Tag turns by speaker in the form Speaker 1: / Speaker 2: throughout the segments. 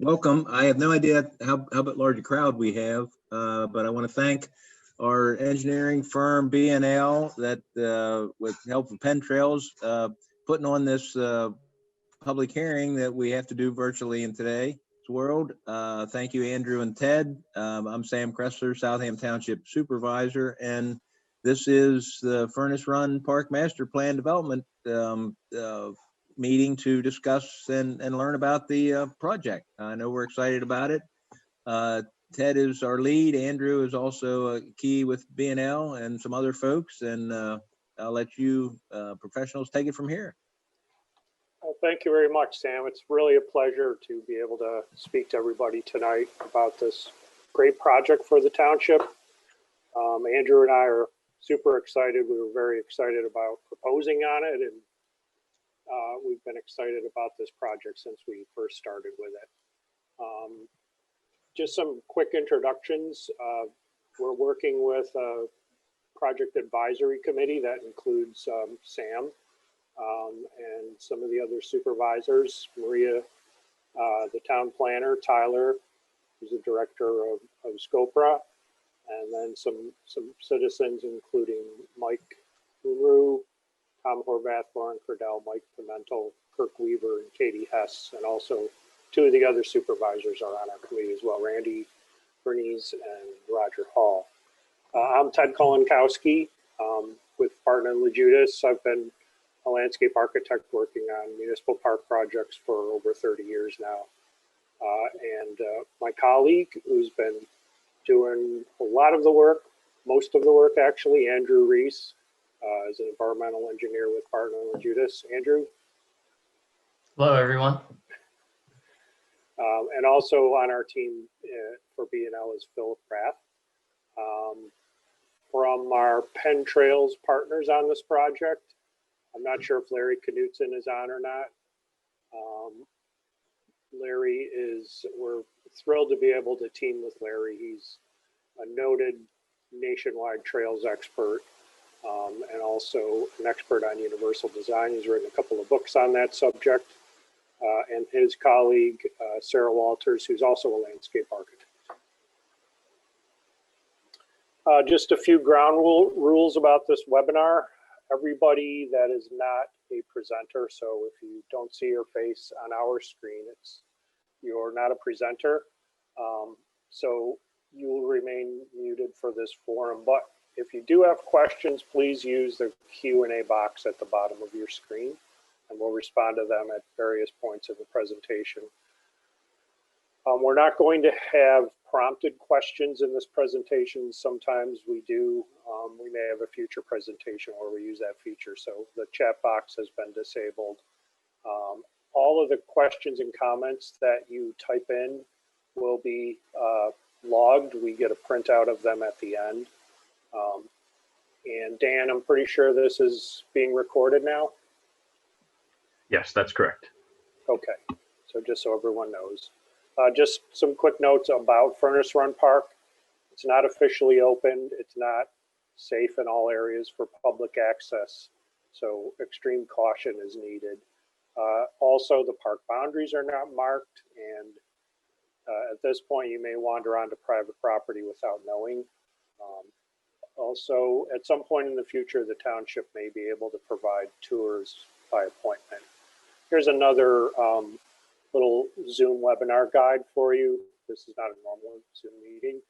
Speaker 1: Welcome. I have no idea how large a crowd we have, but I want to thank our engineering firm B&L that with help of Penn Trails putting on this public hearing that we have to do virtually in today's world. Thank you, Andrew and Ted. I'm Sam Kressler, Southampton Township Supervisor, and this is the Furnace Run Park Master Plan Development meeting to discuss and learn about the project. I know we're excited about it. Ted is our lead. Andrew is also a key with B&L and some other folks, and I'll let you professionals take it from here.
Speaker 2: Well, thank you very much, Sam. It's really a pleasure to be able to speak to everybody tonight about this great project for the township. Andrew and I are super excited. We were very excited about proposing on it, and we've been excited about this project since we first started with it. Just some quick introductions. We're working with a project advisory committee that includes Sam, and some of the other supervisors, Maria, the town planner, Tyler, who's the director of Scopra, and then some citizens, including Mike Unruh, Tom Horvath, Lauren Cordell, Mike Pimentel, Kirk Weaver, and Katie Hess, and also two of the other supervisors are on our committee as well, Randy Bernice and Roger Hall. I'm Ted Kolinkowski with Partner LaJudas. I've been a landscape architect working on municipal park projects for over 30 years now. And my colleague, who's been doing a lot of the work, most of the work actually, Andrew Reese, is an environmental engineer with Partner LaJudas. Andrew?
Speaker 3: Hello, everyone.
Speaker 2: And also on our team for B&L is Philip Rath. From our Penn Trails partners on this project, I'm not sure if Larry Knutson is on or not. Larry is, we're thrilled to be able to team with Larry. He's a noted nationwide trails expert and also an expert on universal design. He's written a couple of books on that subject. And his colleague, Sarah Walters, who's also a landscape architect. Just a few ground rules about this webinar. Everybody that is not a presenter, so if you don't see your face on our screen, you're not a presenter. So you will remain muted for this forum. But if you do have questions, please use the Q&A box at the bottom of your screen, and we'll respond to them at various points in the presentation. We're not going to have prompted questions in this presentation. Sometimes we do. We may have a future presentation where we use that feature. So the chat box has been disabled. All of the questions and comments that you type in will be logged. We get a printout of them at the end. And Dan, I'm pretty sure this is being recorded now.
Speaker 4: Yes, that's correct.
Speaker 2: Okay, so just so everyone knows. Just some quick notes about Furnace Run Park. It's not officially opened. It's not safe in all areas for public access, so extreme caution is needed. Also, the park boundaries are not marked, and at this point, you may wander onto private property without knowing. Also, at some point in the future, the township may be able to provide tours by appointment. Here's another little Zoom webinar guide for you. This is not a normal Zoom meeting.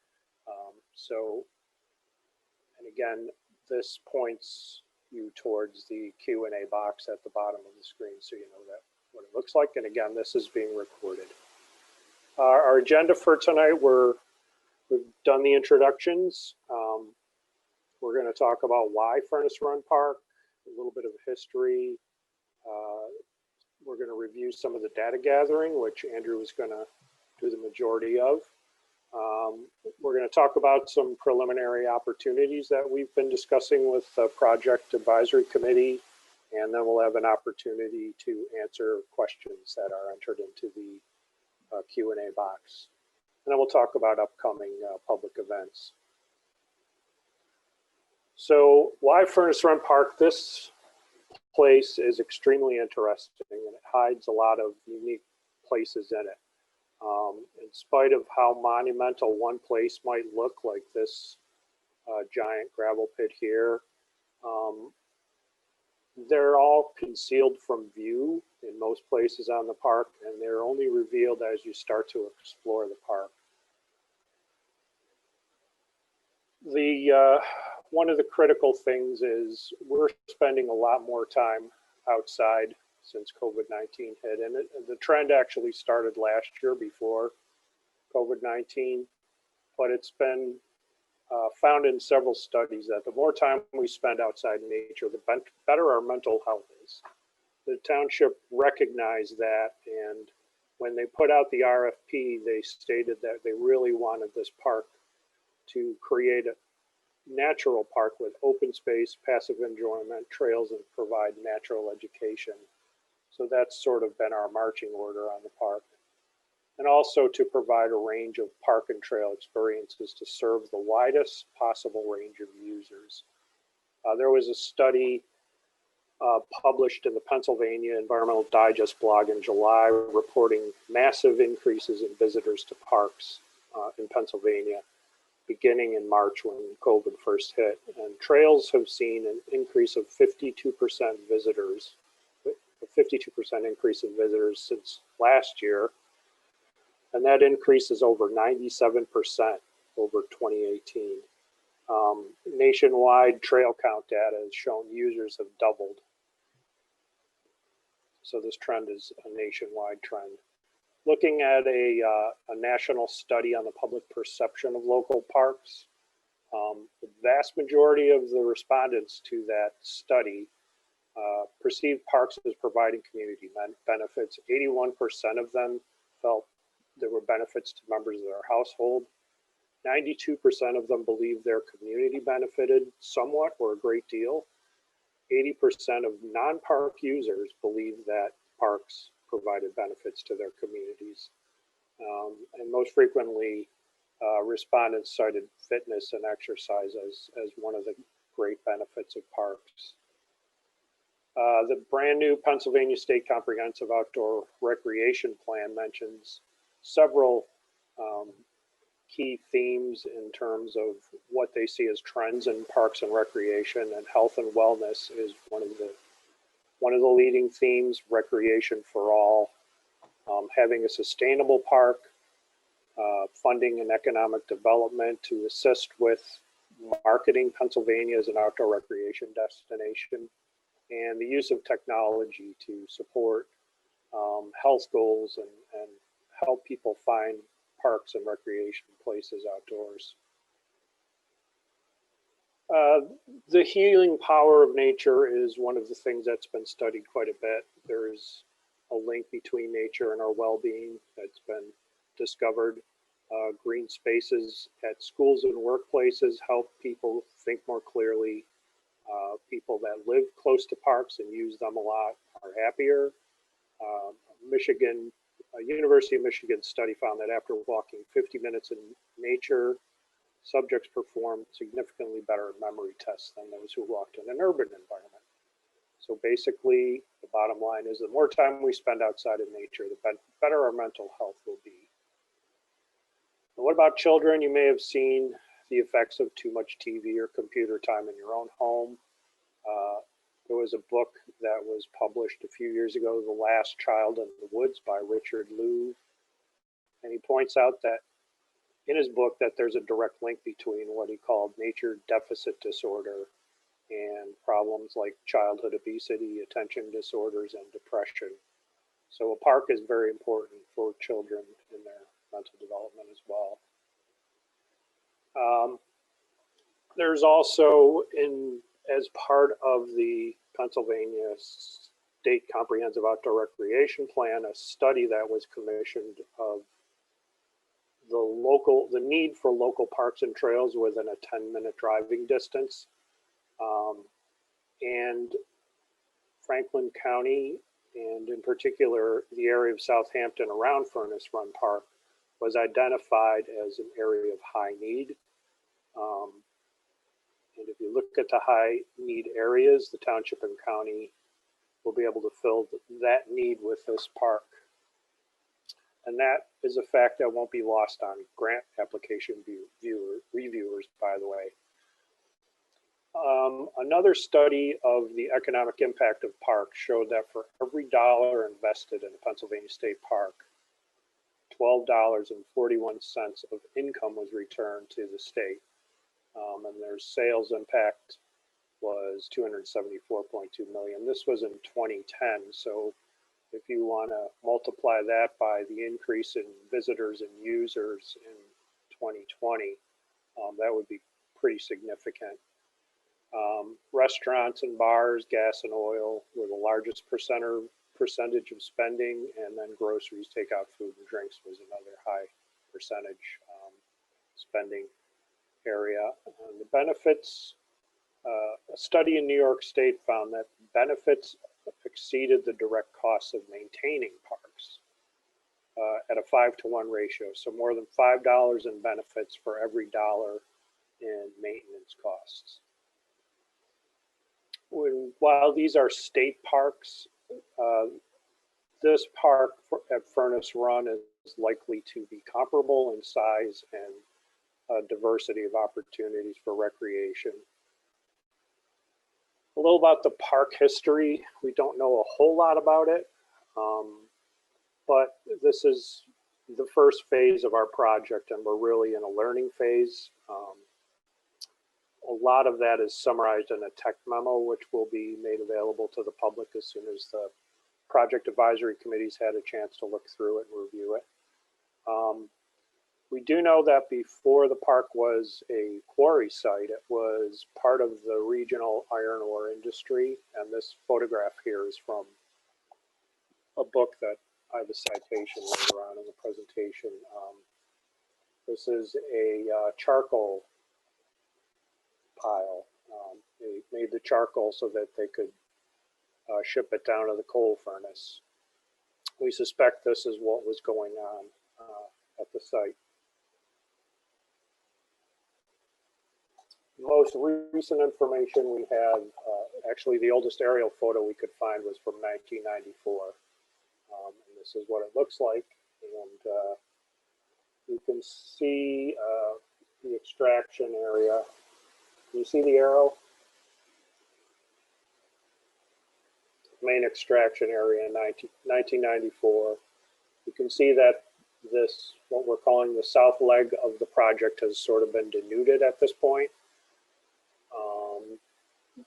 Speaker 2: And again, this points you towards the Q&A box at the bottom of the screen, so you know that what it looks like. And again, this is being recorded. Our agenda for tonight, we've done the introductions. We're going to talk about why Furnace Run Park, a little bit of history. We're going to review some of the data gathering, which Andrew is going to do the majority of. We're going to talk about some preliminary opportunities that we've been discussing with the Project Advisory Committee, and then we'll have an opportunity to answer questions that are entered into the Q&A box. And then we'll talk about upcoming public events. So why Furnace Run Park? This place is extremely interesting, and it hides a lot of unique places in it. spite of how monumental one place might look, like this giant gravel pit here, they're all concealed from view in most places on the park, and they're only revealed as you start to explore the park. One of the critical things is we're spending a lot more time outside since COVID-19 hit, and the trend actually started last year before COVID-19, but it's been found in several studies that the more time we spend outside in nature, the better our mental health is. The township recognized that, and when they put out the RFP, they stated that they really wanted this park to create a natural park with open space, passive enjoyment, trails, and provide natural education. So that's sort of been our marching order on the park. And also to provide a range of park and trail experiences to serve the widest possible range of users. There was a study published in the Pennsylvania Environmental Digest blog in July reporting massive increases in visitors to parks in Pennsylvania, beginning in March when COVID first hit. And trails have seen an increase of 52% visitors, a 52% increase in visitors since last year. And that increase is over 97% over 2018. Nationwide trail count data has shown users have doubled. So this trend is a nationwide trend. Looking at a national study on the public perception of local parks, the vast majority of the respondents to that study perceived parks as providing community benefits. 81% of them felt there were benefits to members of their household. 92% of them believed their community benefited somewhat or a great deal. 80% of non-park users believed that parks provided benefits to their communities. And most frequently, respondents cited fitness and exercise as one of the great benefits of parks. The brand new Pennsylvania State Comprehensive Outdoor Recreation Plan mentions several key themes in terms of what they see as trends in parks and recreation, and health and wellness is one of the leading themes. Recreation for all, having a sustainable park, funding and economic development to assist with marketing Pennsylvania as an outdoor recreation destination, and the use of technology to support health goals and help people find parks and recreation places outdoors. The healing power of nature is one of the things that's been studied quite a bit. There is a link between nature and our well-being that's been discovered. Green spaces at schools and workplaces help people think more clearly. People that live close to parks and use them a lot are happier. A University of Michigan study found that after walking 50 minutes in nature, subjects performed significantly better in memory tests than those who walked in an urban environment. So basically, the bottom line is the more time we spend outside in nature, the better our mental health will be. And what about children? You may have seen the effects of too much TV or computer time in your own home. There was a book that was published a few years ago, The Last Child in the Woods by Richard Louv. And he points out that in his book that there's a direct link between what he called nature deficit disorder and problems like childhood obesity, attention disorders, and depression. So a park is very important for children in their mental development as well. There's also, as part of the Pennsylvania State Comprehensive Outdoor Recreation Plan, a study that was commissioned of the need for local parks and trails within a 10-minute driving distance. And Franklin County, and in particular, the area of Southampton around Furnace Run Park, was identified as an area of high need. And if you look at the high need areas, the township and county will be able to fill that need with this park. And that is a fact that won't be lost on grant application reviewers, by the way. Another study of the economic impact of parks showed that for every dollar invested in a Pennsylvania State Park, $12.41 of income was returned to the state. And their sales impact was $274.2 million. This was in 2010. So if you want to multiply that by the increase in visitors and users in 2020, that would be pretty significant. Restaurants and bars, gas and oil were the largest percentage of spending, and then groceries, takeout food and drinks was another high percentage spending area. The benefits, a study in New York State found that benefits exceeded the direct costs of maintaining parks at a 5-to-1 ratio. So more than $5 in benefits for every dollar in maintenance costs. While these are state parks, this park at Furnace Run is likely to be comparable in size and diversity of opportunities for recreation. A little about the park history. We don't know a whole lot about it, but this is the first phase of our project, and we're really in a learning phase. A lot of that is summarized in a tech memo, which will be made available to the public as soon as the project advisory committees had a chance to look through it and review it. We do know that before the park was a quarry site, it was part of the regional iron ore industry. And this photograph here is from a book that I have a citation later on in the presentation. This is a charcoal pile. They made the charcoal so that they could ship it down to the coal furnace. We suspect this is what was going on at the site. Most recent information we have, actually the oldest aerial photo we could find was from 1994. And this is what it looks like. And you can see the extraction area. Can you see the arrow? Main extraction area in 1994. You can see that this, what we're calling the south leg of the project, has sort of been denuded at this point.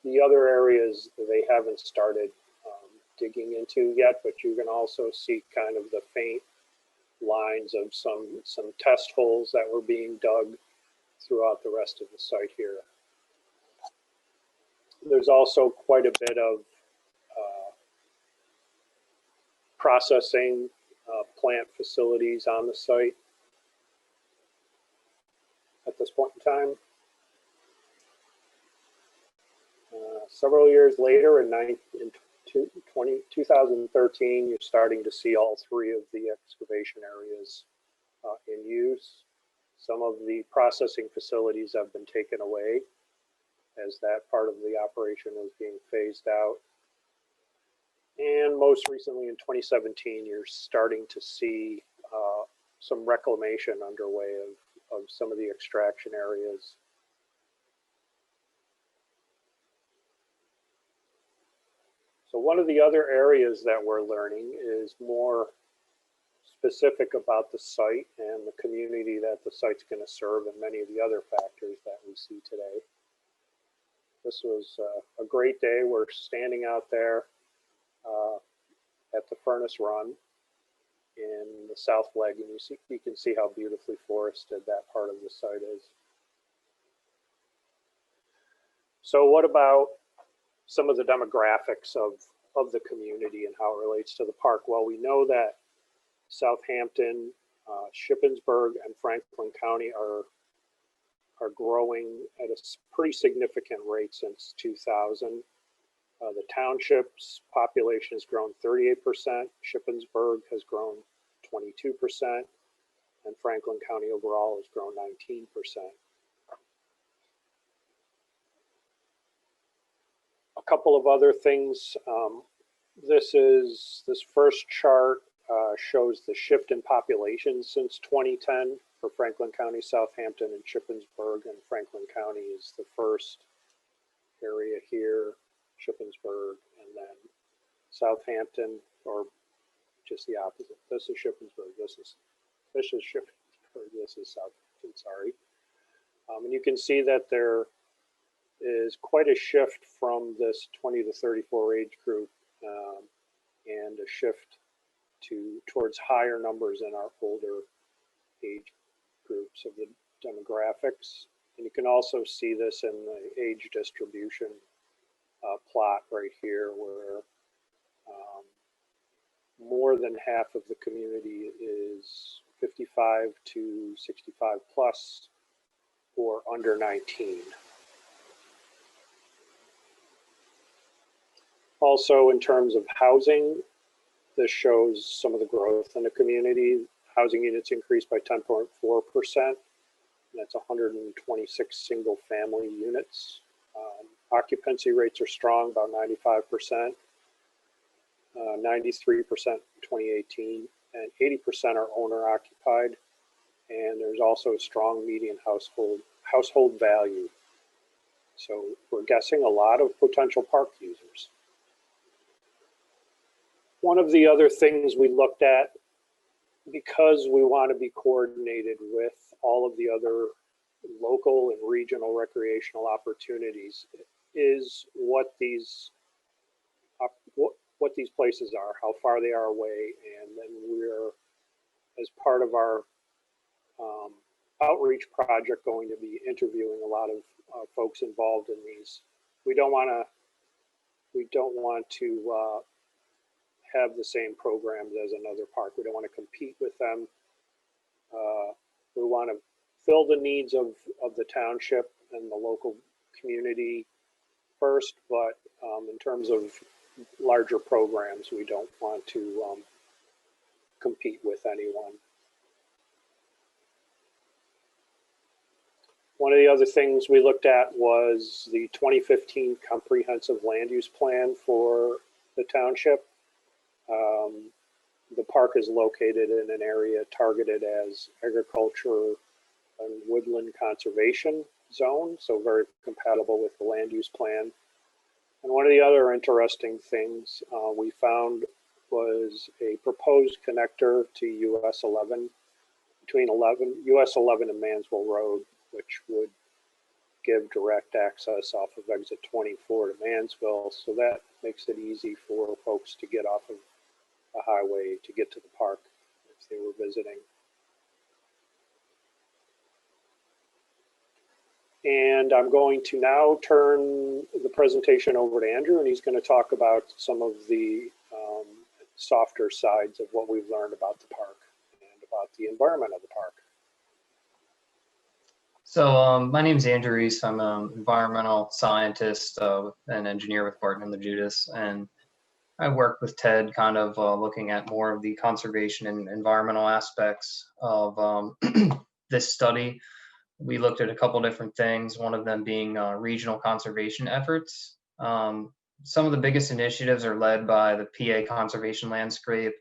Speaker 2: The other areas they haven't started digging into yet, but you can also see kind of the faint lines of some test holes that were being dug throughout the rest of the site here. There's also quite a bit of processing plant facilities on the site at this point in time. Several years later, in 2013, you're starting to see all three of the excavation areas in use. Some of the processing facilities have been taken away as that part of the operation was being phased out. And most recently in 2017, you're starting to see some reclamation underway of some of the extraction areas. So one of the other areas that we're learning is more specific about the site and the community that the site's going to serve, and many of the other factors that we see today. This was a great day. We're standing out there at the Furnace Run in the south leg, and you can see how beautifully forested that part of the site is. So what about some of the demographics of the community and how it relates to the park? Well, we know that Southampton, Shippensburg, and Franklin County are growing at a pretty significant rate since 2000. The township's population has grown 38%, Shippensburg has grown 22%, and Franklin County overall has grown 19%. A couple of other things. This first chart shows the shift in population since 2010 for Franklin County, Southampton, and Shippensburg. And Franklin County is the first area here, Shippensburg, and then Southampton, or just the opposite. This is Shippensburg. This is Shippensburg. This is Southampton. Sorry. And you can see that there is quite a shift from this 20 to 34 age group, and a shift towards higher numbers in our older age groups of the demographics. And you can also see this in the age distribution plot right here, where more than half of the community is 55 to 65 plus or under 19. Also, in terms of housing, this shows some of the growth in the community. Housing units increased by 10.4%. That's 126 single family units. Occupancy rates are strong, about 95%, 93% in 2018, and 80% are owner occupied. And there's also a strong median household value. So we're guessing a lot of potential park users. One of the other things we looked at, because we want to be coordinated with all of the other local and regional recreational opportunities, is what these places are, how far they are away, and then we're, as part of our outreach project, going to be interviewing a lot of folks involved in these. We don't want to have the same programs as another park. We don't want to compete with them. We want to fill the needs of the township and the local community first, but in terms of larger programs, we don't want to compete with anyone. One of the other things we looked at was the 2015 comprehensive land use plan for the township. The park is located in an area targeted as agriculture and woodland conservation zone, so very compatible with the land use plan. And one of the other interesting things we found was a proposed connector to US 11, between US 11 and Mansville Road, which would give direct access off of exit 24 to Mansville. So that makes it easy for folks to get off of the highway to get to the park if they were visiting. And I'm going to now turn the presentation over to Andrew, and he's going to talk about some of the softer sides of what we've learned about the park and about the environment of the park.
Speaker 3: So my name is Andrew Reese. I'm an environmental scientist and engineer with Barton & Judas, and I work with Ted kind of looking at more of the conservation and environmental aspects of this study. We looked at a couple different things, one of them being regional conservation efforts. Some of the biggest initiatives are led by the PA Conservation Landscape.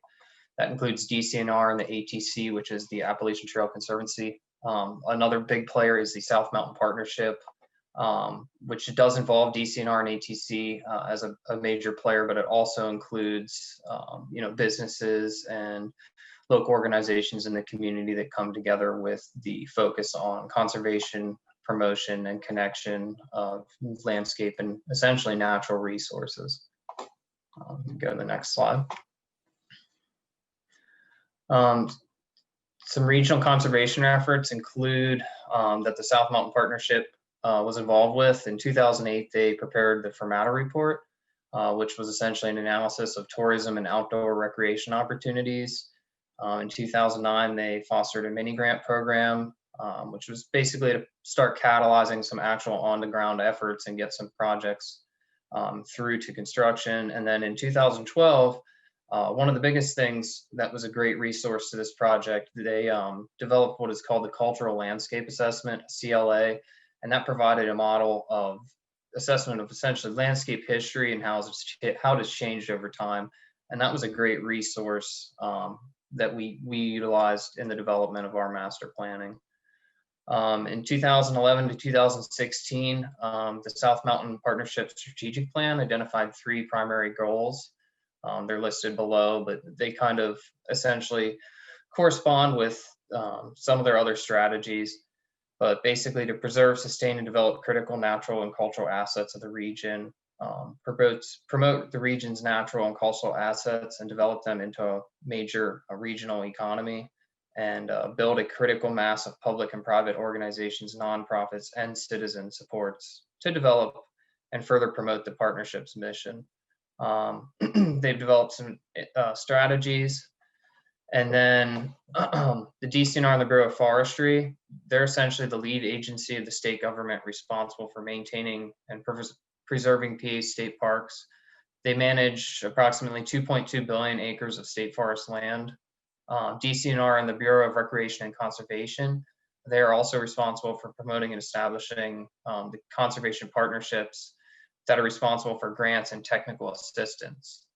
Speaker 3: That includes DCNR and the ATC, which is the Appalachian Trail Conservancy. Another big player is the South Mountain Partnership, which does involve DCNR and ATC as a major player, but it also includes businesses and local organizations in the community that come together with the focus on conservation, promotion, and connection of landscape and essentially natural resources. Go to the next slide. Some regional conservation efforts include that the South Mountain Partnership was involved with. In 2008, they prepared the Fermata Report, which was essentially an analysis of tourism and outdoor recreation opportunities. In 2009, they fostered a mini grant program, which was basically to start catalyzing some actual on-the-ground efforts and get some projects through to construction. And then in 2012, one of the biggest things that was a great resource to this project, they developed what is called the Cultural Landscape Assessment, CLA, and that provided a model of assessment of essentially landscape history and how it has changed over time And that was a great resource that we utilized in the development of our master planning. In 2011 to 2016, the South Mountain Partnership Strategic Plan identified 3 primary goals. They're listed below, but they kind of essentially correspond with some of their other strategies. But basically, to preserve, sustain, and develop critical natural and cultural assets of the region, promote the region's natural and cultural assets and develop them into a major regional economy, and build a critical mass of public and private organizations, nonprofits, and citizen supports to develop and further promote the partnership's mission. They've developed some strategies. And then the DCNR and the Bureau of Forestry, they're essentially the lead agency of the state government responsible for maintaining and preserving PA state parks. They manage approximately 2.2 billion acres of state forest land. DCNR and the Bureau of Recreation and Conservation, they are also responsible for promoting and establishing the conservation partnerships that are responsible for grants and technical assistance.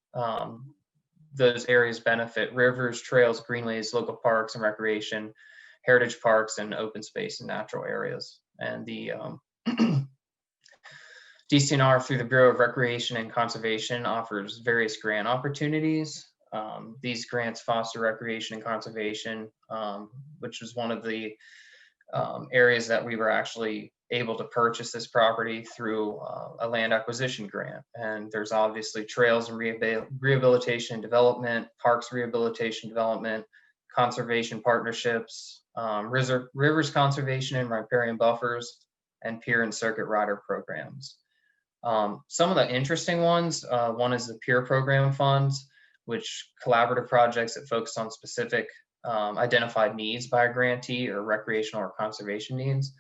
Speaker 3: Those areas benefit rivers, trails, greenways, local parks and recreation, heritage parks, and open space and natural areas. And the DCNR, through the Bureau of Recreation and Conservation, offers various grant opportunities. These grants foster recreation and conservation, which was one of the areas that we were actually able to purchase this property through a land acquisition grant. And there's obviously trails and rehabilitation and development, parks rehabilitation development, conservation partnerships, rivers conservation and riparian buffers, and pier and circuit rider programs. Some of the interesting ones, one is the peer program funds, which collaborative projects that focus on specific identified needs by a grantee or recreational or conservation needs.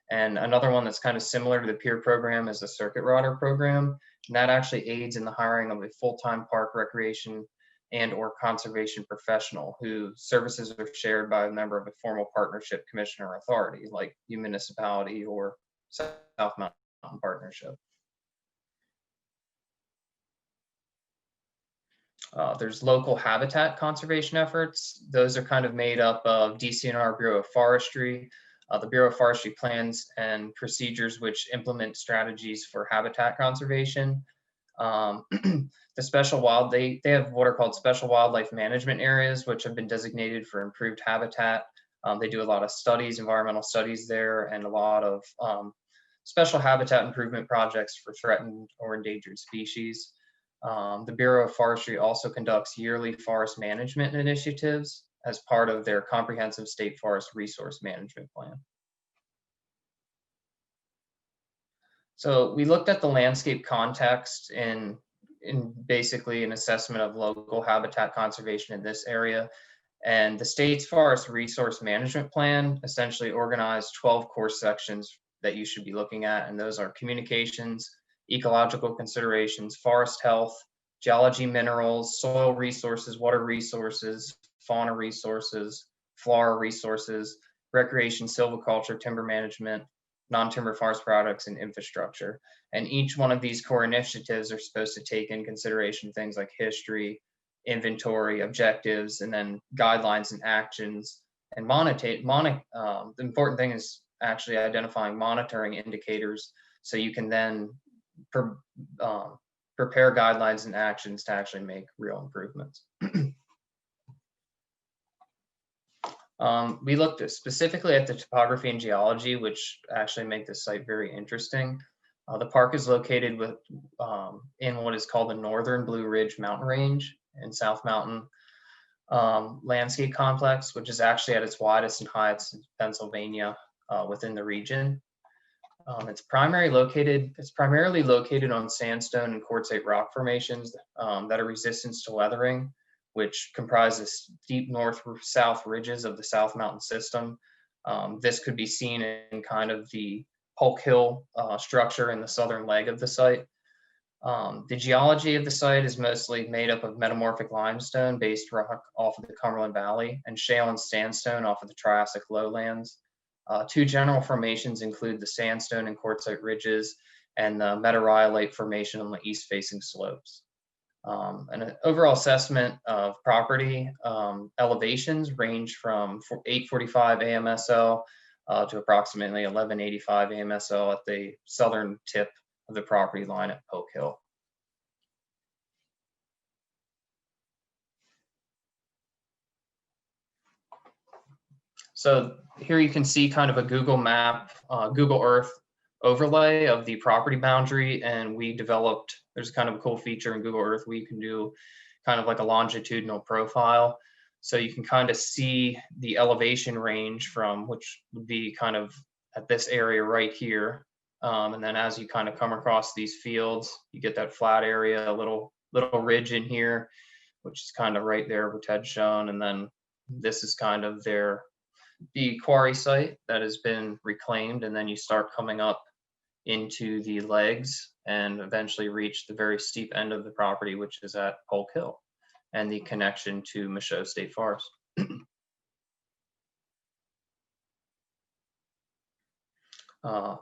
Speaker 3: And another one that's kind of similar to the peer program is the circuit rider program. And that actually aids in the hiring of a full-time park recreation and or conservation professional whose services are shared by a member of a formal partnership commission or authority, like your municipality or South Mountain Partnership. There's local habitat conservation efforts. Those are kind of made up of DCNR Bureau of Forestry. The Bureau of Forestry plans and procedures which implement strategies for habitat conservation. The special wild, they have what are called special wildlife management areas, which have been designated for improved habitat. They do a lot of studies, environmental studies there, and a lot of special habitat improvement projects for threatened or endangered species. The Bureau of Forestry also conducts yearly forest management initiatives as part of their comprehensive state forest resource management plan. So we looked at the landscape context in basically an assessment of local habitat conservation in this area. And the state's forest resource management plan essentially organized 12 core sections that you should be looking at. And those are communications, ecological considerations, forest health, geology, minerals, soil resources, water resources, fauna resources, flora resources, recreation, silviculture, timber management, non-timber forest products, and infrastructure. And each one of these core initiatives are supposed to take in consideration things like history, inventory, objectives, and then guidelines and actions. And the important thing is actually identifying monitoring indicators so you can then prepare guidelines and actions to actually make real improvements. We looked specifically at the topography and geology, which actually make this site very interesting. The park is located in what is called the Northern Blue Ridge Mountain Range in South Mountain Landscape Complex, which is actually at its widest and highest in Pennsylvania within the region. It's primarily located on sandstone and quartzite rock formations that are resistant to weathering, which comprises deep north-south ridges of the South Mountain system. This could be seen in kind of the Polk Hill structure in the southern leg of the site. The geology of the site is mostly made up of metamorphic limestone-based rock off of the Cumberland Valley and shale and sandstone off of the Triassic lowlands. Two general formations include the sandstone and quartzite ridges and the metarrhylite formation on the east-facing slopes. An overall assessment of property elevations range from 845 AMSL to approximately 1185 AMSL at the southern tip of the property line at Polk Hill. So here you can see kind of a Google map, Google Earth overlay of the property boundary, and we developed, there's kind of a cool feature in Google Earth where you can do kind of like a longitudinal profile. So you can kind of see the elevation range from, which would be kind of at this area right here. And then as you kind of come across these fields, you get that flat area, a little ridge in here, which is kind of right there where Ted's shown. And then this is kind of the quarry site that has been reclaimed, and then you start coming up into the legs and eventually reach the very steep end of the property, which is at Polk Hill and the connection to Michaud State Forest.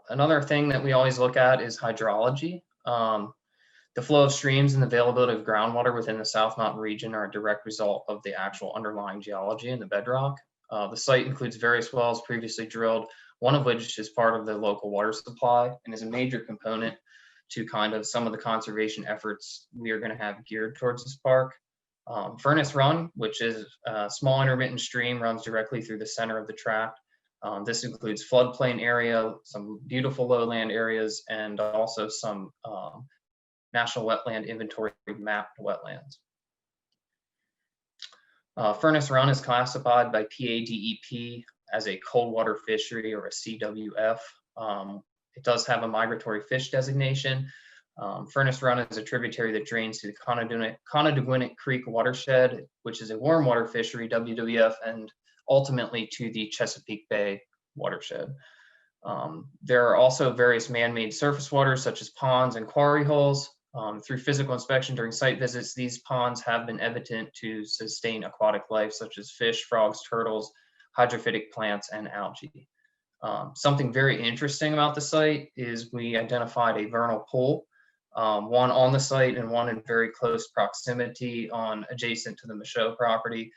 Speaker 3: Another thing that we always look at is hydrology. The flow of streams and the availability of groundwater within the South Mountain region are a direct result of the actual underlying geology in the bedrock. The site includes various wells previously drilled, one of which is part of the local water supply and is a major component to kind of some of the conservation efforts we are going to have geared towards this park. Furnace Run, which is a small intermittent stream, runs directly through the center of the tract. This includes floodplain area, some beautiful lowland areas, and also some National Wetland Inventory mapped wetlands. Furnace Run is classified by PADEP as a cold water fishery, or a CWF. It does have a migratory fish designation. Furnace Run is a tributary that drains to the Conneduguinet Creek watershed, which is a warm water fishery, WWF, and ultimately to the Chesapeake Bay watershed. There are also various man-made surface waters such as ponds and quarry holes. Through physical inspection during site visits, these ponds have been evident to sustain aquatic life such as fish, frogs, turtles, hydrophytic plants, and algae. Something very interesting about the site is we identified a vernal pool, one on the site and one in very close proximity adjacent to the Michaud property.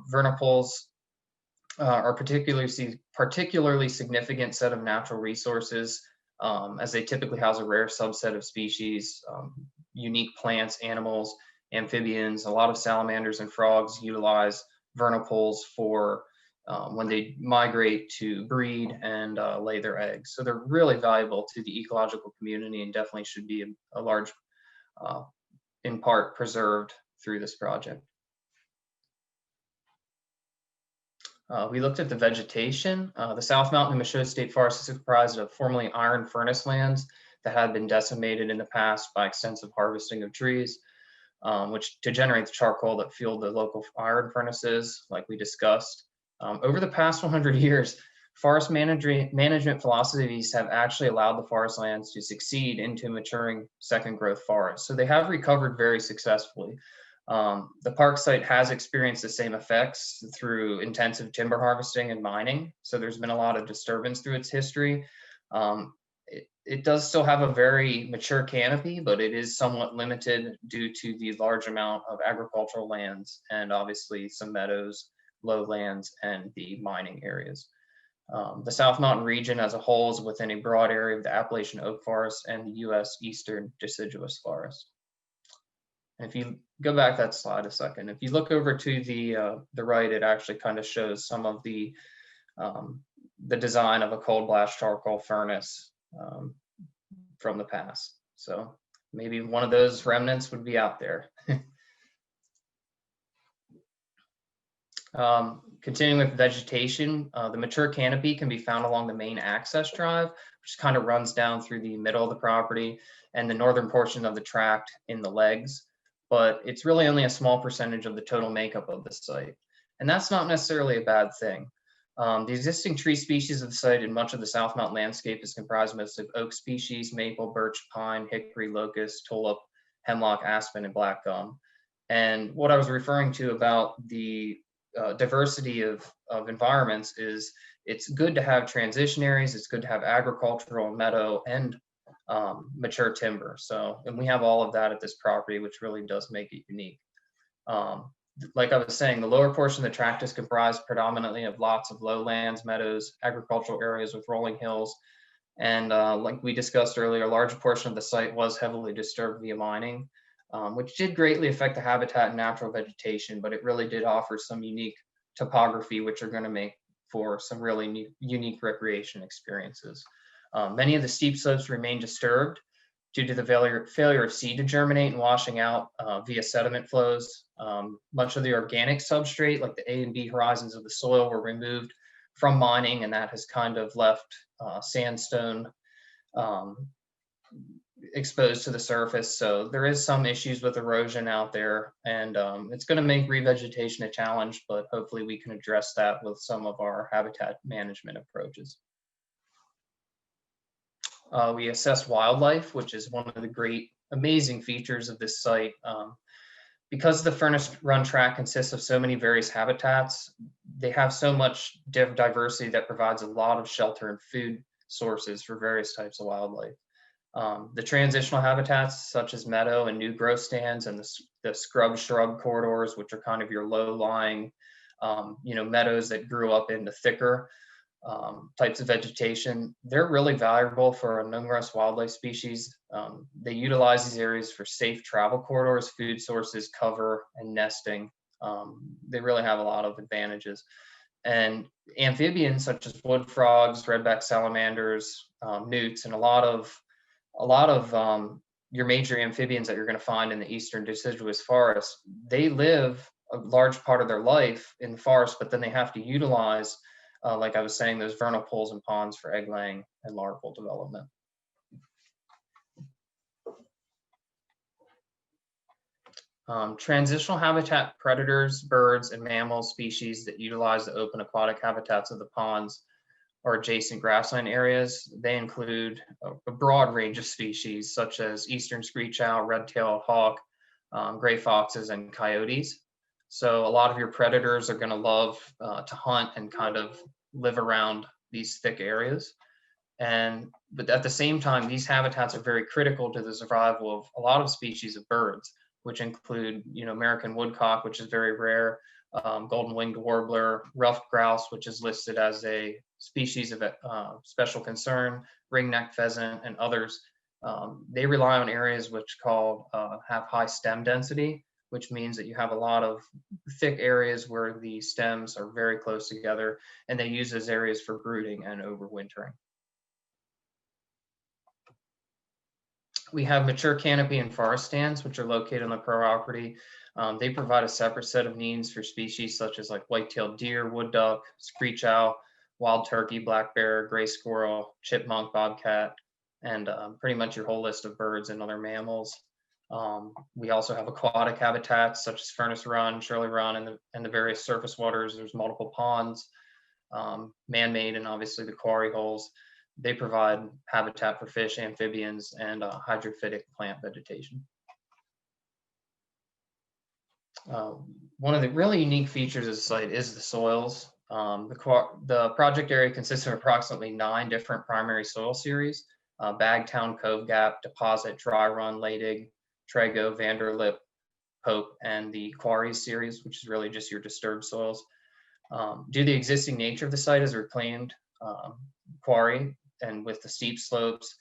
Speaker 3: Vernal pools are particularly significant set of natural resources, as they typically house a rare subset of species, unique plants, animals, amphibians. A lot of salamanders and frogs utilize vernal pools for when they migrate to breed and lay their eggs. So they're really valuable to the ecological community and definitely should be a large, in part, preserved through this project. We looked at the vegetation. The South Mountain and Michaud State Forest is comprised of formerly iron furnace lands that had been decimated in the past by extensive harvesting of trees, which to generate the charcoal that fueled the local iron furnaces, like we discussed. Over the past 100 years, forest management philosophies have actually allowed the forest lands to succeed into maturing second growth forests. So they have recovered very successfully. The park site has experienced the same effects through intensive timber harvesting and mining. So there's been a lot of disturbance through its history. It does still have a very mature canopy, but it is somewhat limited due to the large amount of agricultural lands and obviously some meadows, lowlands, and the mining areas. The South Mountain region as a whole is within a broad area of the Appalachian oak forest and the U.S. Eastern deciduous forest. And if you go back that slide a second, if you look over to the right, it actually kind of shows some of the design of a cold blast charcoal furnace from the past. So maybe one of those remnants would be out there. Continuing with vegetation, the mature canopy can be found along the main access drive, which kind of runs down through the middle of the property and the northern portion of the tract in the legs. But it's really only a small percentage of the total makeup of the site. And that's not necessarily a bad thing. The existing tree species of the site in much of the South Mountain landscape is comprised mostly of oak species, maple, birch, pine, hickory, locust, tulip, hemlock, aspen, and black gum. And what I was referring to about the diversity of environments is it's good to have transition areas, it's good to have agricultural, meadow, and mature timber. So, and we have all of that at this property, which really does make it unique. Like I was saying, the lower portion of the tract is comprised predominantly of lots of lowlands, meadows, agricultural areas with rolling hills. And like we discussed earlier, a large portion of the site was heavily disturbed via mining, which did greatly affect the habitat and natural vegetation, but it really did offer some unique topography, which are going to make for some really unique recreation experiences. Many of the steep slopes remain disturbed due to the failure of seed to germinate and washing out via sediment flows. Much of the organic substrate, like the A and B horizons of the soil, were removed from mining, and that has kind of left sandstone exposed to the surface. So there is some issues with erosion out there, and it's going to make revegetation a challenge, but hopefully we can address that with some of our habitat management approaches. We assess wildlife, which is one of the great, amazing features of this site. Because the Furnace Run Tract consists of so many various habitats, they have so much diversity that provides a lot of shelter and food sources for various types of wildlife. The transitional habitats, such as meadow and new growth stands, and the scrub shrub corridors, which are kind of your low-lying, meadows that grew up into thicker types of vegetation, they're really valuable for numerous wildlife species. They utilize these areas for safe travel corridors, food sources, cover, and nesting. They really have a lot of advantages. And amphibians such as wood frogs, redback salamanders, newts, and a lot of your major amphibians that you're going to find in the eastern deciduous forest, they live a large part of their life in the forest, but then they have to utilize like I was saying, those vernal pools and ponds for egg laying and larval development. Transitional habitat predators, birds, and mammal species that utilize the open aquatic habitats of the ponds or adjacent grassland areas. They include a broad range of species such as eastern screech owl, red-tailed hawk, gray foxes, and coyotes. So a lot of your predators are going to love to hunt and kind of live around these thick areas. But at the same time, these habitats are very critical to the survival of a lot of species of birds, which include, American woodcock, which is very rare, golden winged warbler, ruffed grouse, which is listed as a species of special concern, ringneck pheasant, and others. They rely on areas which have high stem density, which means that you have a lot of thick areas where the stems are very close together, and they use those areas for brooding and overwintering. We have mature canopy and forest stands, which are located on the property. They provide a separate set of needs for species such as like white-tailed deer, wood duck, screech owl, wild turkey, black bear, gray squirrel, chipmunk, bobcat, and pretty much your whole list of birds and other mammals. We also have aquatic habitats such as Furnace Run, Shirley Run, and the various surface waters. There's multiple ponds, man-made, and obviously the quarry holes. They provide habitat for fish, amphibians, and hydrophytic plant vegetation. One of the really unique features of the site is the soils. The project area consists of approximately 9 different primary soil series: Bagtown, Cove Gap, Deposit, Dry Run, Leydig, Trago, Vanderlip, Pope, and the Quarry series, which is really just your disturbed soils. Due to the existing nature of the site as a reclaimed quarry, and with the steep slopes,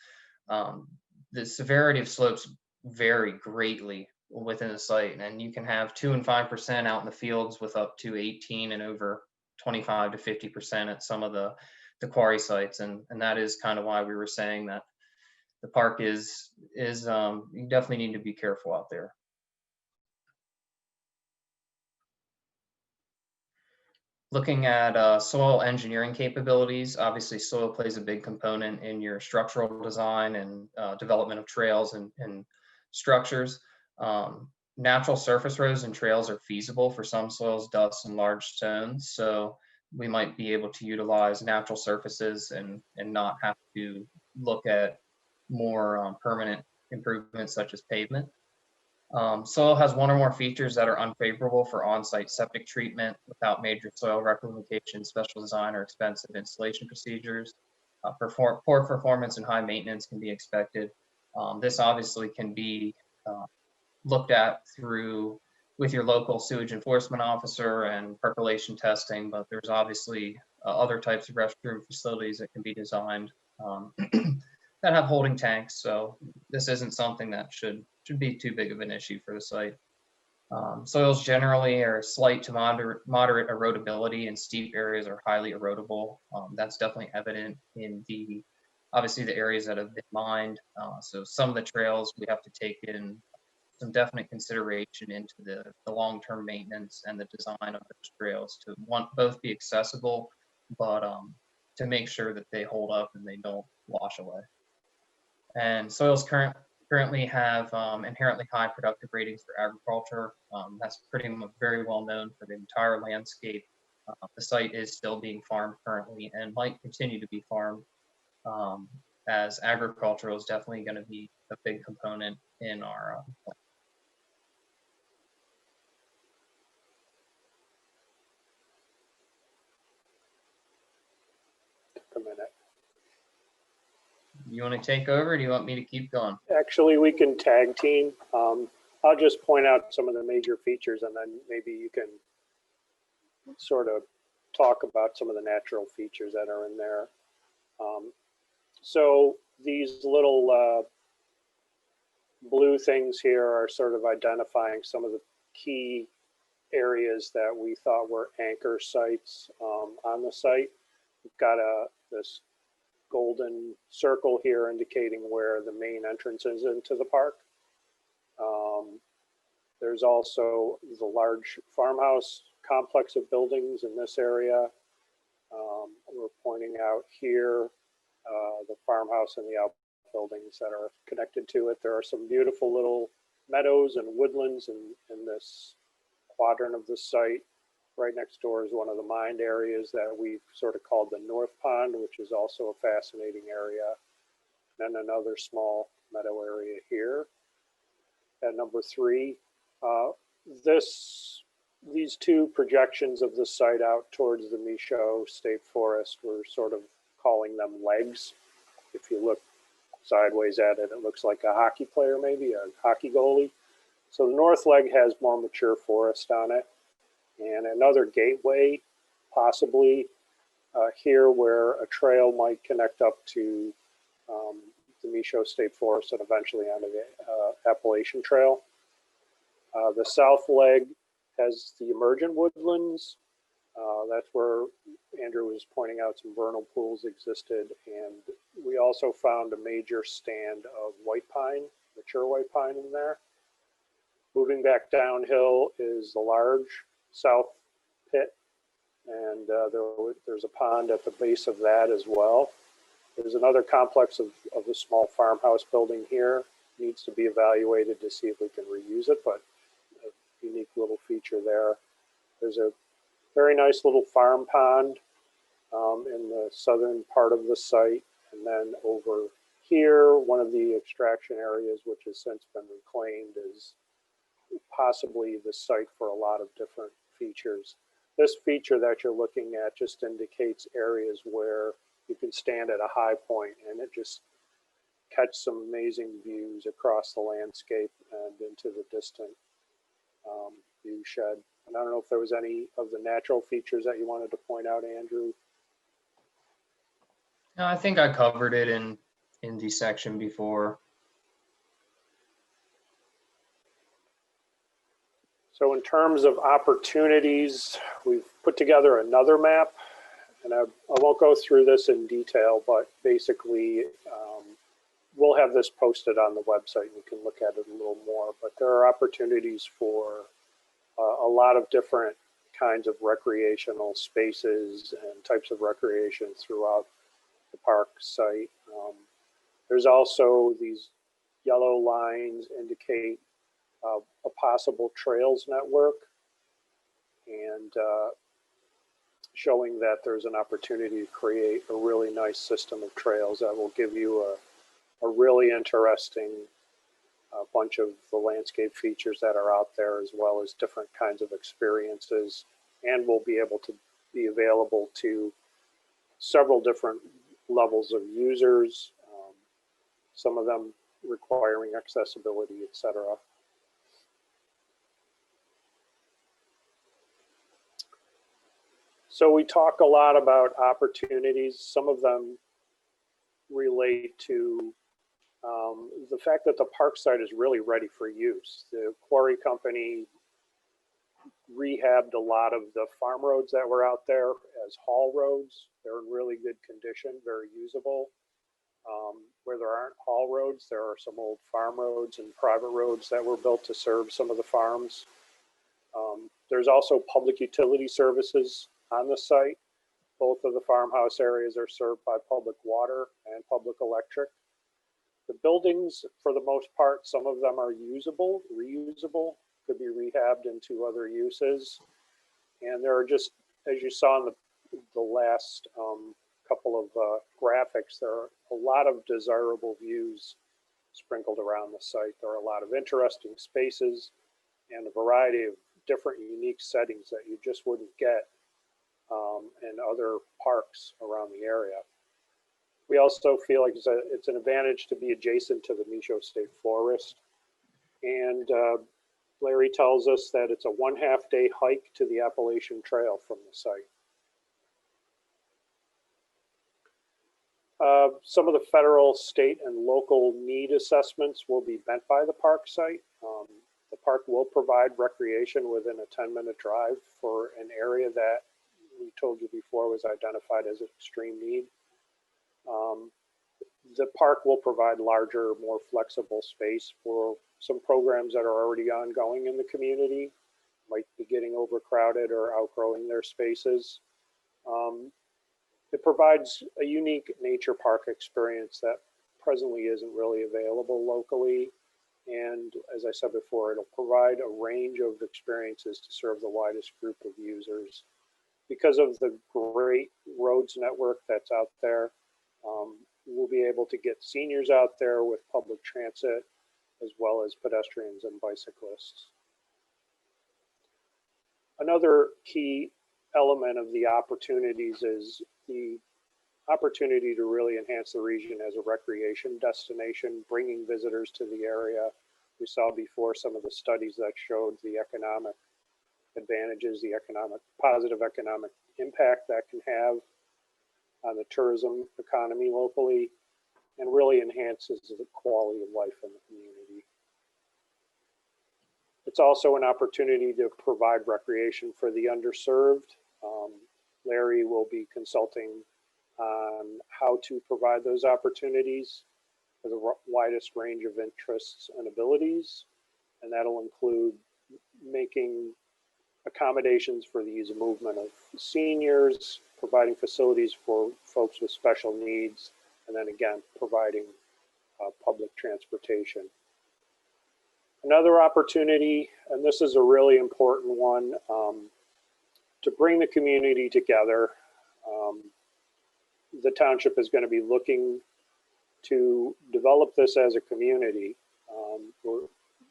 Speaker 3: the severity of slopes vary greatly within the site, and you can have 2 and 5% out in the fields with up to 18 and over 25 to 50% at some of the quarry sites, and that is kind of why we were saying that the park is you definitely need to be careful out there. Looking at soil engineering capabilities, obviously soil plays a big component in your structural design and development of trails and structures. Natural surface roads and trails are feasible for some soils, dust, and large stones. So we might be able to utilize natural surfaces and not have to look at more permanent improvements such as pavement. Soil has 1 or more features that are unfavorable for on-site septic treatment without major soil reclamation, special design, or expensive installation procedures. poor performance and high maintenance can be expected. This obviously can be looked at with your local sewage enforcement officer and percolation testing, but there's obviously other types of restroom facilities that can be designed that have holding tanks. So this isn't something that should be too big of an issue for the site. Soils generally are slight to moderate erodibility, and steep areas are highly erodible. That's definitely evident in obviously the areas that have been mined. So some of the trails we have to take in some definite consideration into the long-term maintenance and the design of those trails to both be accessible, but to make sure that they hold up and they don't wash away. And soils currently have inherently high productive ratings for agriculture. That's very well known for the entire landscape. The site is still being farmed currently and might continue to be farmed, as agriculture is definitely going to be a big component in our plan.
Speaker 2: A minute.
Speaker 3: You want to take over, or do you want me to keep going?
Speaker 2: Actually, we can tag team. I'll just point out some of the major features, and then maybe you can sort of talk about some of the natural features that are in there. So these little blue things here are sort of identifying some of the key areas that we thought were anchor sites on the site. We've got this golden circle here indicating where the main entrance is into the park. There's also the large farmhouse complex of buildings in this area. We're pointing out here the farmhouse and the outbuildings that are connected to it. There are some beautiful little meadows and woodlands in this quadrant of the site. Right next door is one of the mined areas that we've sort of called the North Pond, which is also a fascinating area. And another small meadow area here. At number 3, these two projections of the site out towards the Michaud State Forest, we're sort of calling them legs. If you look sideways at it, it looks like a hockey player, maybe a hockey goalie. So the north leg has more mature forest on it. And another gateway, possibly here where a trail might connect up to the Michaud State Forest and eventually onto the Appalachian Trail. The south leg has the emergent woodlands. That's where Andrew was pointing out some vernal pools existed. And we also found a major stand of white pine, mature white pine in there. Moving back downhill is the large south pit, and there's a pond at the base of that as well. There's another complex of a small farmhouse building here. Needs to be evaluated to see if we can reuse it, but a unique little feature there. There's a very nice little farm pond in the southern part of the site, and then over here, one of the extraction areas, which has since been reclaimed, is possibly the site for a lot of different features. This feature that you're looking at just indicates areas where you can stand at a high point and it just catch some amazing views across the landscape and into the distant view shed. And I don't know if there was any of the natural features that you wanted to point out, Andrew.
Speaker 3: No, I think I covered it in the section before.
Speaker 2: So in terms of opportunities, we've put together another map, and I won't go through this in detail, but basically we'll have this posted on the website and you can look at it a little more. But there are opportunities for a lot of different kinds of recreational spaces and types of recreation throughout the park site. There's also these yellow lines indicate a possible trails network, and showing that there's an opportunity to create a really nice system of trails that will give you a really interesting bunch of the landscape features that are out there, as well as different kinds of experiences, and will be able to be available to several different levels of users, some of them requiring accessibility, etc. So we talk a lot about opportunities. Some of them relate to the fact that the park site is really ready for use. The quarry company rehabbed a lot of the farm roads that were out there as haul roads. They're in really good condition, very usable. Where there aren't haul roads, there are some old farm roads and private roads that were built to serve some of the farms. There's also public utility services on the site. Both of the farmhouse areas are served by public water and public electric. The buildings, for the most part, some of them are usable, reusable, could be rehabbed into other uses. And there are just, as you saw in the last couple of graphics, there are a lot of desirable views sprinkled around the site. There are a lot of interesting spaces and a variety of different unique settings that you just wouldn't get in other parks around the area. We also feel like it's an advantage to be adjacent to the Micho State Forest. And Larry tells us that it's a 1/2 day hike to the Appalachian Trail from the site. Some of the federal, state, and local need assessments will be met by the park site. The park will provide recreation within a 10-minute drive for an area that we told you before was identified as an extreme need. The park will provide larger, more flexible space for some programs that are already ongoing in the community, might be getting overcrowded or outgrowing their spaces. It provides a unique nature park experience that presently isn't really available locally. And as I said before, it'll provide a range of experiences to serve the widest group of users. Because of the great roads network that's out there, we'll be able to get seniors out there with public transit, as well as pedestrians and bicyclists. Another key element of the opportunities is the opportunity to really enhance the region as a recreation destination, bringing visitors to the area. We saw before some of the studies that showed the economic advantages, the positive economic impact that can have on the tourism economy locally, and really enhances the quality of life in the community. It's also an opportunity to provide recreation for the underserved. Larry will be consulting on how to provide those opportunities for the widest range of interests and abilities, and that'll include making accommodations for the ease of movement of seniors, providing facilities for folks with special needs, and then again, providing public transportation. Another opportunity, and this is a really important one, to bring the community together. The township is going to be looking to develop this as a community. We're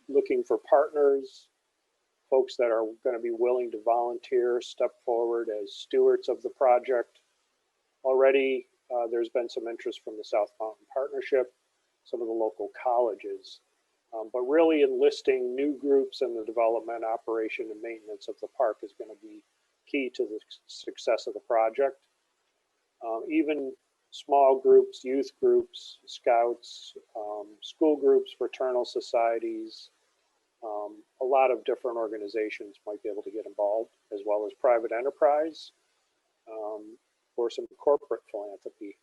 Speaker 2: looking for partners, folks that are going to be willing to volunteer, step forward as stewards of the project. Already, there's been some interest from the South Mountain Partnership, some of the local colleges, but really enlisting new groups in the development, operation, and maintenance of the park is going to be key to the success of the project. Even small groups, youth groups, scouts, school groups, fraternal societies, a lot of different organizations might be able to get involved, as well as private enterprise or some corporate philanthropy.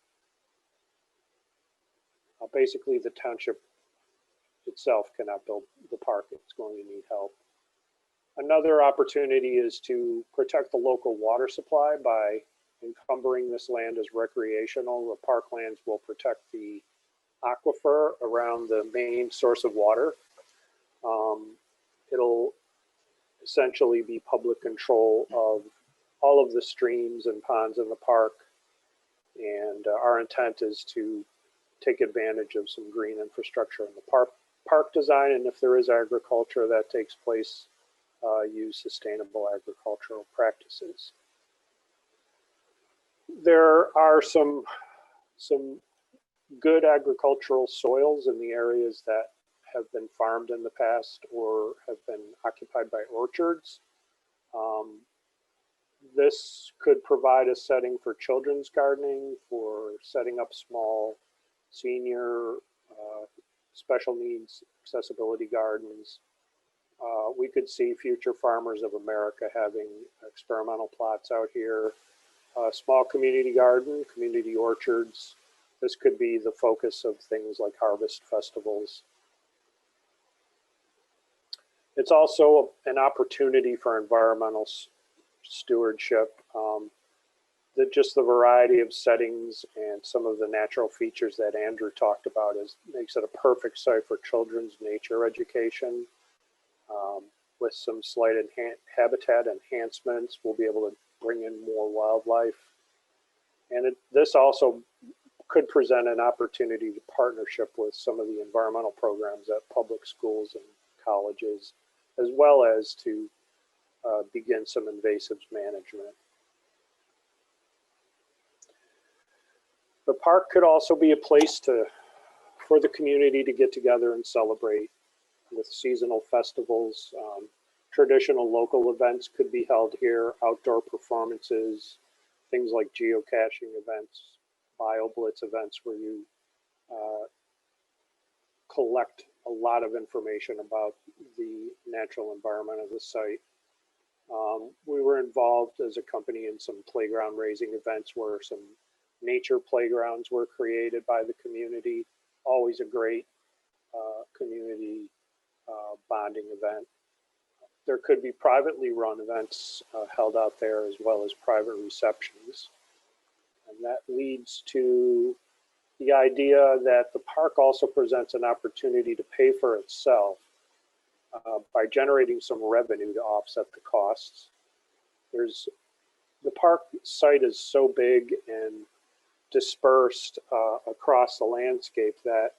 Speaker 2: Basically, the township itself cannot build the park. It's going to need help. Another opportunity is to protect the local water supply by encumbering this land as recreational. The parklands will protect the aquifer around the main source of water. It'll essentially be public control of all of the streams and ponds in the park. And our intent is to take advantage of some green infrastructure in the park design. And if there is agriculture that takes place, use sustainable agricultural practices. There are some some good agricultural soils in the areas that have been farmed in the past or have been occupied by orchards. This could provide a setting for children's gardening, for setting up small senior special needs accessibility gardens. We could see future farmers of America having experimental plots out here, small community garden, community orchards. This could be the focus of things like harvest festivals. It's also an opportunity for environmental stewardship. Just the variety of settings and some of the natural features that Andrew talked about makes it a perfect site for children's nature education. With some slight habitat enhancements, we'll be able to bring in more wildlife. And this also could present an opportunity to partnership with some of the environmental programs at public schools and colleges, as well as to begin some invasives management. The park could also be a place for the community to get together and celebrate with seasonal festivals. Traditional local events could be held here, outdoor performances, things like geocaching events, BioBlitz events where you collect a lot of information about the natural environment of the site. We were involved as a company in some playground raising events where some nature playgrounds were created by the community. Always a great community bonding event. There could be privately run events held out there as well as private receptions. And that leads to the idea that the park also presents an opportunity to pay for itself by generating some revenue to offset the costs. The park site is so big and dispersed across the landscape that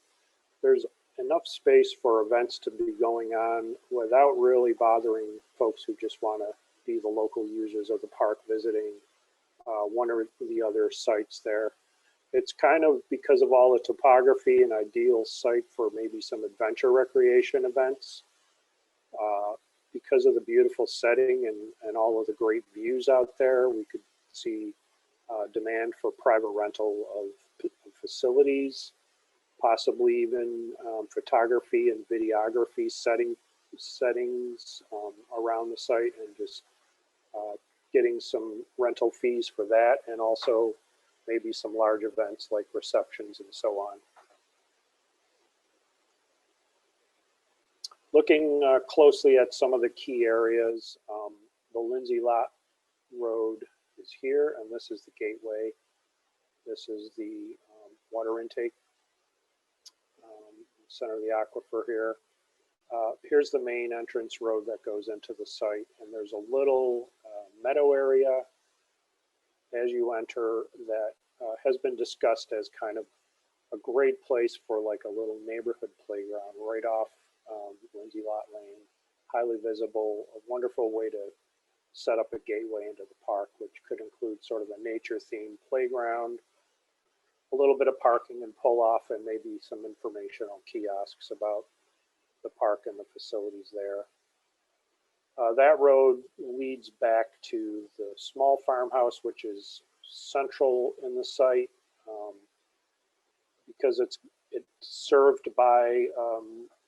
Speaker 2: there's enough space for events to be going on without really bothering folks who just want to be the local users of the park visiting one or the other sites there. It's kind of, because of all the topography, an ideal site for maybe some adventure recreation events. Because of the beautiful setting and all of the great views out there, we could see demand for private rental of facilities, possibly even photography and videography settings around the site, and just getting some rental fees for that, and also maybe some large events like receptions and so on. Looking closely at some of the key areas, the Lindsay Lot Road is here, and this is the gateway. This is the water intake, center of the aquifer here. Here's the main entrance road that goes into the site, and there's a little meadow area as you enter that has been discussed as kind of a great place for like a little neighborhood playground right off Lindsay Lot Lane, highly visible, a wonderful way to set up a gateway into the park, which could include sort of a nature-themed playground, a little bit of parking and pull-off, and maybe some informational kiosks about the park and the facilities there. That road leads back to the small farmhouse, which is central in the site because it's served by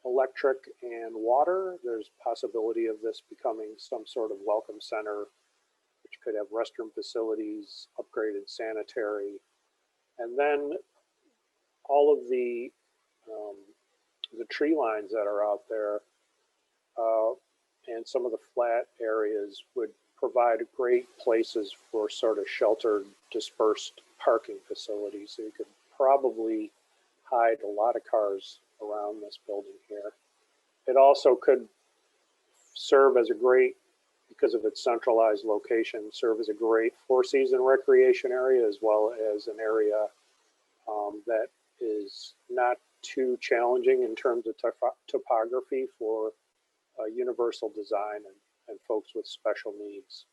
Speaker 2: electric and water. There's possibility of this becoming some sort of welcome center, which could have restroom facilities, upgraded sanitary, and then all of the tree lines that are out there and some of the flat areas would provide great places for sort of sheltered, dispersed parking facilities. So you could probably hide a lot of cars around this building here. It also could serve as a great, because of its centralized location, serve as a great four-season recreation area, as well as an area that is not too challenging in terms of topography for universal design and folks with special needs.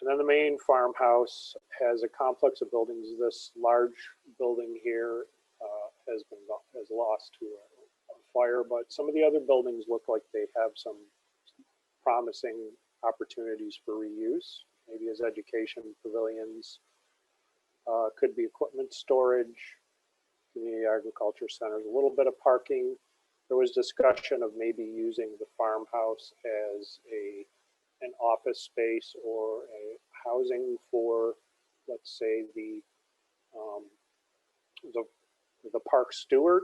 Speaker 2: And then the main farmhouse has a complex of buildings. This large building here has lost to a fire, but some of the other buildings look like they have some promising opportunities for reuse, maybe as education pavilions, could be equipment storage, community agriculture centers, a little bit of parking. There was discussion of maybe using the farmhouse as an office space or a housing for, let's say, the park steward.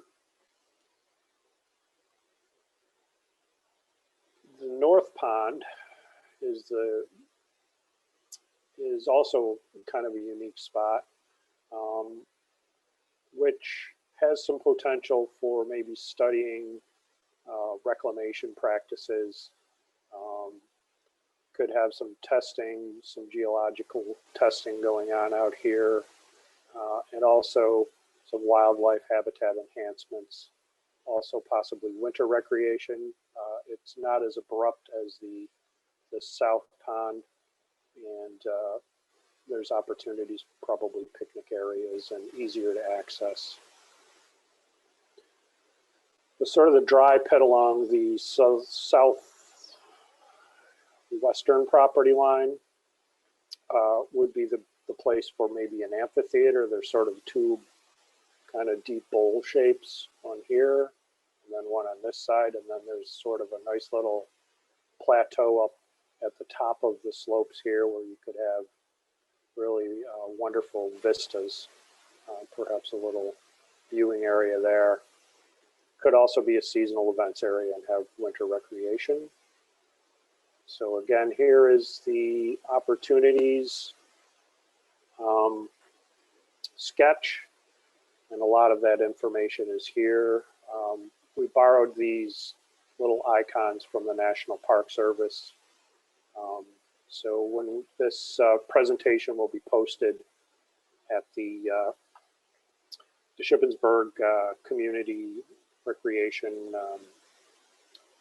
Speaker 2: The North Pond is also kind of a unique spot, which has some potential for maybe studying reclamation practices. Could have some testing, some geological testing going on out here, and also some wildlife habitat enhancements, also possibly winter recreation. It's not as abrupt as the South Pond, and there's opportunities, probably picnic areas, and easier to access. The sort of the dry pit along the southwestern property line would be the place for maybe an amphitheater. There's sort of two kind of deep bowl shapes, one here and then one on this side, and then there's sort of a nice little plateau up at the top of the slopes here where you could have really wonderful vistas, perhaps a little viewing area there. Could also be a seasonal events area and have winter recreation. So again, here is the opportunities sketch, and a lot of that information is here. We borrowed these little icons from the National Park Service. So when this presentation will be posted at the Shippensburg Community Recreation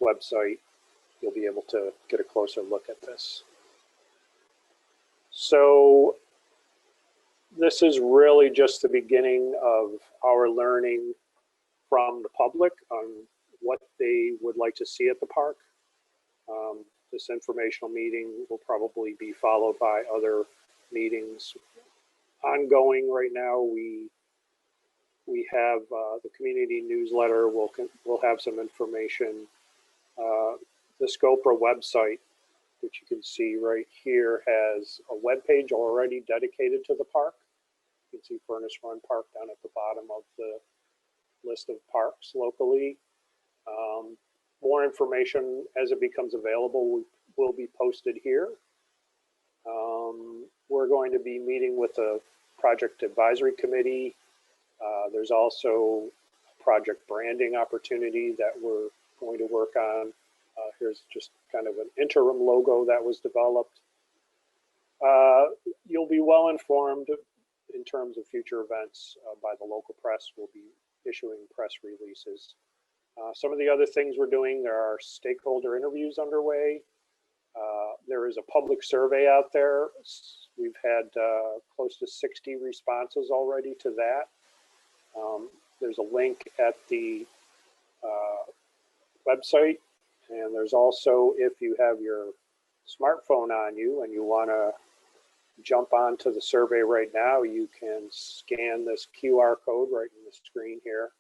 Speaker 2: website, you'll be able to get a closer look at this. So this is really just the beginning of our learning from the public on what they would like to see at the park. This informational meeting will probably be followed by other meetings. Ongoing right now, we have the community newsletter. We'll have some information. The Scopra website, which you can see right here, has a web page already dedicated to the park. You can see Furnace Run Park down at the bottom of the list of parks locally. More information as it becomes available will be posted here. We're going to be meeting with the project advisory committee. There's also project branding opportunity that we're going to work on. Here's just kind of an interim logo that was developed. You'll be well informed in terms of future events by the local press. We'll be issuing press releases. Some of the other things we're doing, there are stakeholder interviews underway. There is a public survey out there. We've had close to 60 responses already to that. There's a link at the website, and there's also, if you have your smartphone on you and you want to jump onto the survey right now, you can scan this QR code right in the screen here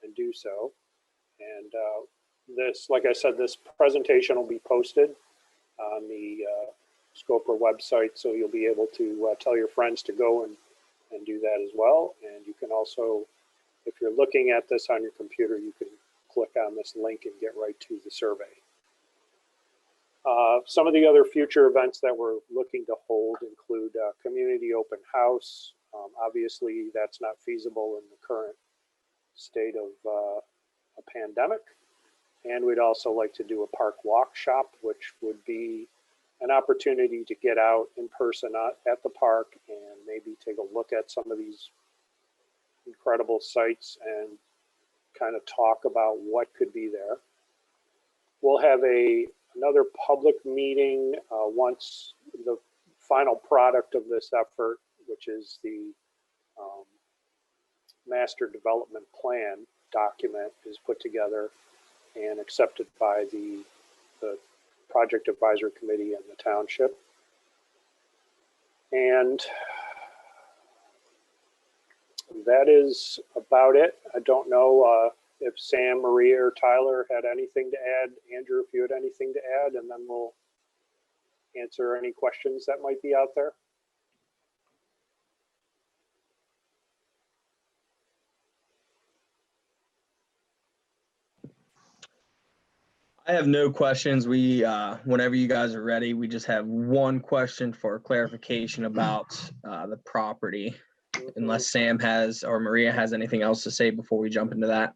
Speaker 2: and do so. And this, like I said, this presentation will be posted on the Scopra website, so you'll be able to tell your friends to go and do that as well. And you can also, if you're looking at this on your computer, you can click on this link and get right to the survey. Some of the other future events that we're looking to hold include community open house. Obviously, that's not feasible in the current state of a pandemic. And we'd also like to do a park walk shop, which would be an opportunity to get out in person at the park and maybe take a look at some of these incredible sites and kind of talk about what could be there. We'll have another public meeting once the final product of this effort, which is the master development plan document, is put together and accepted by the project advisory committee and the township. And that is about it. I don't know if Sam, Maria, or Tyler had anything to add. Andrew, if you had anything to add, and then we'll answer any questions that might be out there.
Speaker 5: I have no questions. We, whenever you guys are ready, we just have one question for clarification about the property, unless Sam has or Maria has anything else to say before we jump into that.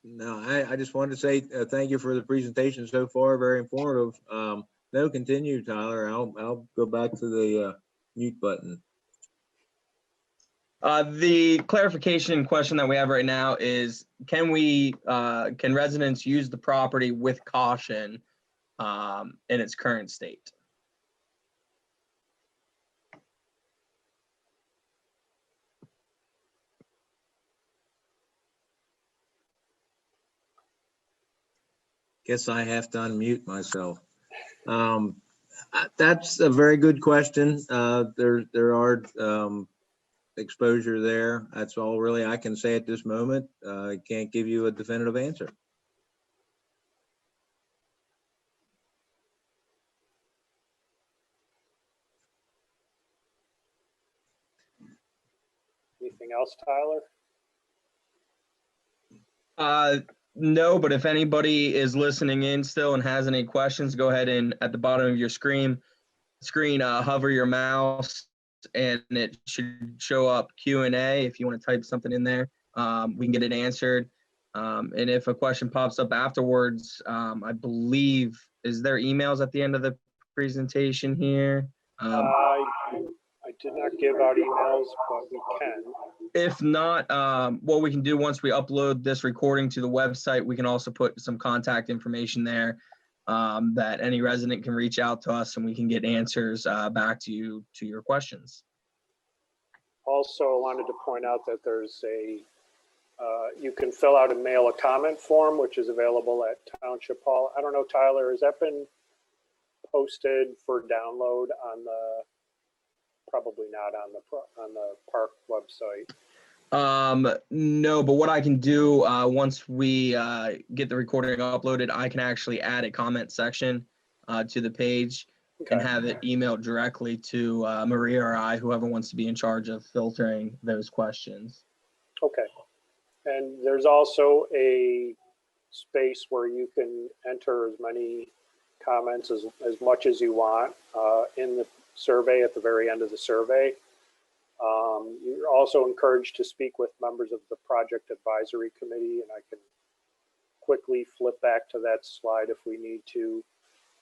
Speaker 1: No, I just wanted to say thank you for the presentation so far. Very informative. No, continue, Tyler. I'll go back to the mute button.
Speaker 5: The clarification question that we have right now is, can residents use the property with caution in its current state?
Speaker 1: Guess I have to unmute myself. That's a very good question. There are exposure there. That's all really I can say at this moment. I can't give you a definitive answer.
Speaker 2: Anything else, Tyler?
Speaker 5: No, but if anybody is listening in still and has any questions, go ahead and at the bottom of your screen, hover your mouse and it should show up Q&A. If you want to type something in there, we can get it answered. And if a question pops up afterwards, I believe, is there emails at the end of the presentation here?
Speaker 2: I did not give out emails, but we can.
Speaker 5: If not, what we can do once we upload this recording to the website, we can also put some contact information there that any resident can reach out to us and we can get answers back to you to your questions.
Speaker 2: Also, I wanted to point out that there's you can fill out and mail a comment form, which is available at Township Hall. I don't know, Tyler, has that been posted for download on the, probably not on the park website?
Speaker 5: No, but what I can do once we get the recording uploaded, I can actually add a comment section to the page and have it emailed directly to Maria or I, whoever wants to be in charge of filtering those questions.
Speaker 2: Okay. And there's also a space where you can enter as many comments as much as you want in the survey at the very end of the survey. You're also encouraged to speak with members of the project advisory committee, and I can quickly flip back to that slide if we need to.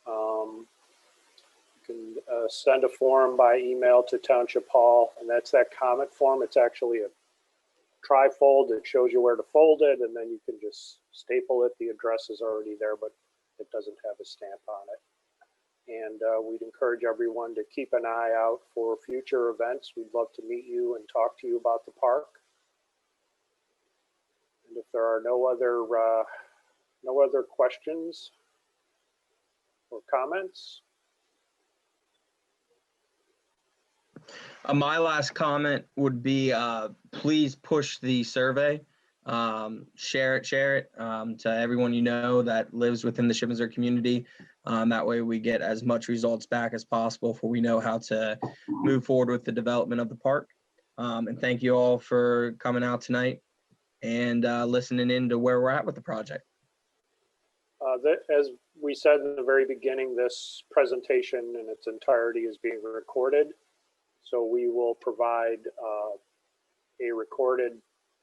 Speaker 2: You can send a form by email to Township Hall, and that's that comment form. It's actually a tri-fold. It shows you where to fold it, and then you can just staple it. The address is already there, but it doesn't have a stamp on it. And we'd encourage everyone to keep an eye out for future events. We'd love to meet you and talk to you about the park. And if there are no other questions or comments.
Speaker 5: My last comment would be, please push the survey, share it to everyone you know that lives within the Shippensburg community. That way we get as much results back as possible, for we know how to move forward with the development of the park. And thank you all for coming out tonight and listening in to where we're at with the project.
Speaker 2: As we said in the very beginning, this presentation in its entirety is being recorded. So we will provide a recorded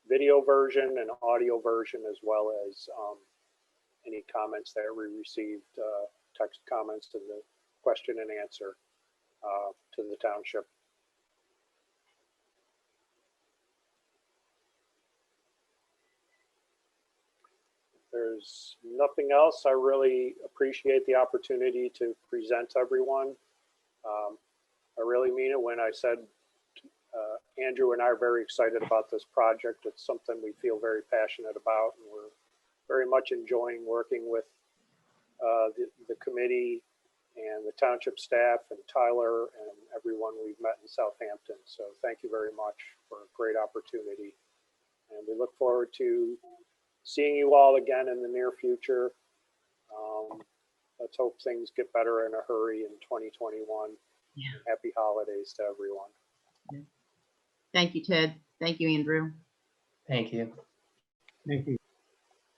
Speaker 2: video version and audio version, as well as any comments that we received, text comments to the question and answer to the township. If there's nothing else, I really appreciate the opportunity to present to everyone. I really mean it when I said Andrew and I are very excited about this project. It's something we feel very passionate about, and we're very much enjoying working with the committee and the township staff and Tyler and everyone we've met in Southampton. So thank you very much for a great opportunity. And we look forward to seeing you all again in the near future. Let's hope things get better in a hurry in 2021.
Speaker 6: Yeah.
Speaker 2: Happy holidays to everyone.
Speaker 6: Thank you, Ted. Thank you, Andrew.
Speaker 3: Thank you.
Speaker 7: Thank you.